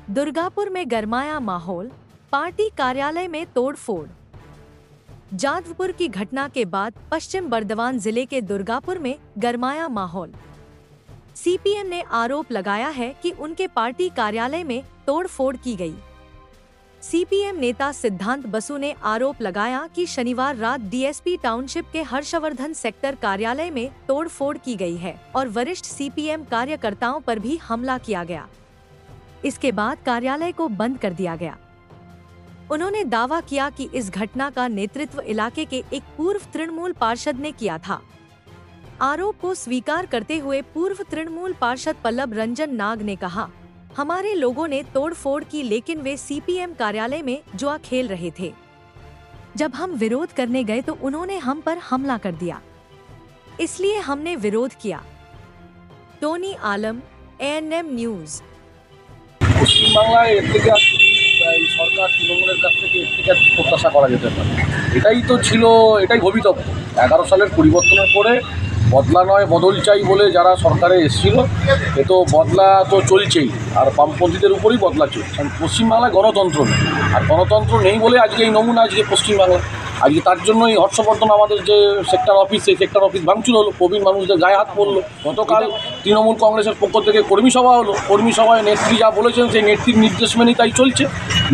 दुर्गापुर में गरमाया माहौल, पार्टी कार्यालय में तोड़फोड़। जादवपुर की घटना के बाद पश्चिम बर्दवान जिले के दुर्गापुर में गरमाया माहौल। सीपीएम ने आरोप लगाया है कि उनके पार्टी कार्यालय में तोड़फोड़ की गई। सीपीएम नेता सिद्धांत बसु ने आरोप लगाया कि शनिवार रात डीएसपी टाउनशिप के हर्षवर्धन सेक्टर कार्यालय में तोड़फोड़ की गई है और वरिष्ठ सीपीएम कार्यकर्ताओं पर भी हमला किया गया। इसके बाद कार्यालय को बंद कर दिया गया। उन्होंने दावा किया कि इस घटना का नेतृत्व इलाके के एक पूर्व तृणमूल पार्षद ने किया था। आरोप को स्वीकार करते हुए पूर्व तृणमूल पार्षद पल्लव रंजन नाग ने कहा, हमारे लोगों ने तोड़फोड़ की, लेकिन वे सीपीएम कार्यालय में जुआ खेल रहे थे। जब हम विरोध करने गए तो उन्होंने हम पर हमला कर दिया, इसलिए हमने विरोध किया। टोनी आलम, एएनएम न्यूज। পশ্চিমবাংলায় এর থেকে সরকার তৃণমূলের কাছ থেকে এর থেকে প্রত্যাশা করা যেতে পারে। এটাই তো ছিল, এটাই ভবিতব্য। 11 সালের পরিবর্তনের পরে বদলা নয় বদল চাই বলে যারা সরকারে এসেছিল, এ তো বদলা তো চলছেই, আর বামপন্থীদের উপরই বদলা চলছে। পশ্চিমবাংলায় গণতন্ত্র নেই, আর গণতন্ত্র নেই বলে আজকে এই নমুনা আজকে পশ্চিমবাংলা। আজকে তার জন্যই হর্ষবর্ধন আমাদের যে সেক্টর অফিস, সেই সেক্টর অফিস ভাঙচুর হলো, প্রবীণ মানুষদের গায়ে হাত পড়লো। গতকাল তৃণমূল কংগ্রেসের পক্ষ থেকে কর্মী সভা হলো। কর্মী সভায় নেত্রী যা বলেছেন সেই নেত্রীর নির্দেশ মেনেই তাই চলছে।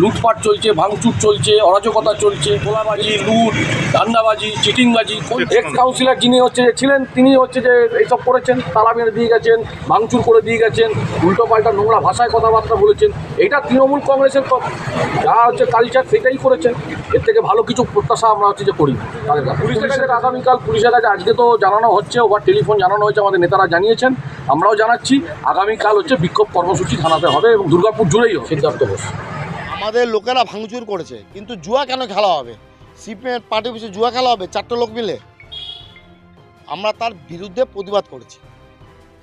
লুটপাট চলছে, ভাঙচুর চলছে, অরাজকতা চলছে, গোলাবাজি, লুট, ধান্দাবাজি, চিটিংবাজি। এক্স কাউন্সিলর যিনি ছিলেন তিনি যে এইসব করেছেন, তালা মেরে দিয়ে গেছেন, ভাঙচুর করে দিয়ে গেছেন, উল্টো পাল্টা নোংরা ভাষায় কথাবার্তা বলেছেন। এটা তৃণমূল কংগ্রেসের যা কালচার, সেটাই করেছেন। এর থেকে ভালো কিছু প্রত্যাশা আমরা যে করি তাদের কাছে। পুলিশের কাছে আগামীকাল, পুলিশের কাছে আজকে তো জানানো হচ্ছে, ওভার টেলিফোন জানানো হয়েছে, আমাদের নেতারা জানিয়েছেন, আমরাও জানাচ্ছি। আগামীকাল বিক্ষোভ কর্মসূচি থানাতে হবে এবং দুর্গাপুর জুড়েই হবে। সিদ্ধার্থ ঘোষ। আমাদের লোকেরা ভাঙচুর করেছে, কিন্তু জুয়া কেন খেলা হবে? সিপিএম পার্টি অফিসে জুয়া খেলা হবে 4টে লোক মিলে? আমরা তার বিরুদ্ধে প্রতিবাদ করেছি।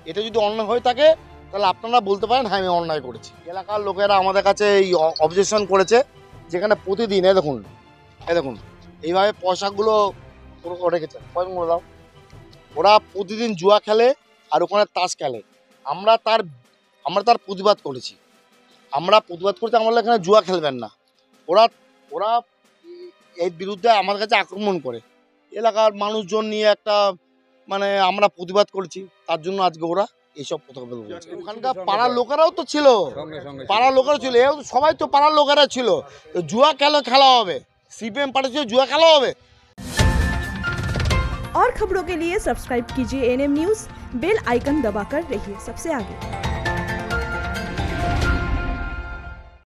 এটা যদি অন্যায় হয়ে থাকে তাহলে আপনারা বলতে পারেন হ্যাঁ আমি অন্যায় করেছি। এলাকার লোকেরা আমাদের কাছে এই অবজেকশন করেছে, যেখানে প্রতিদিন দেখুন এইভাবে পয়সাগুলো রেখেছে, পয়সাগুলো দাও। ওরা প্রতিদিন জুয়া খেলে আর ওখানে তাস খেলে। আমরা তার প্রতিবাদ করেছি। আমরা এখানে জুয়া খেলবেন না। ওরা এর বিরুদ্ধে আমাদের কাছে আক্রমণ করে। এলাকার মানুষজন নিয়ে একটা আমরা প্রতিবাদ করেছি, তার জন্য আজকে ওরা এইসব কথা বলছে। ওখানকার পাড়ার লোকেরাও তো ছিল, সবাই তো পাড়ার লোকেরা ছিল। তো জুয়া খেলা হবে, सीपीएम पार्टी से जुआ खेला होवे। और खबरों के लिए सब्सक्राइब कीजिए एएनएम न्यूज़, बेल आइकन दबाकर रहिए सबसे आगे।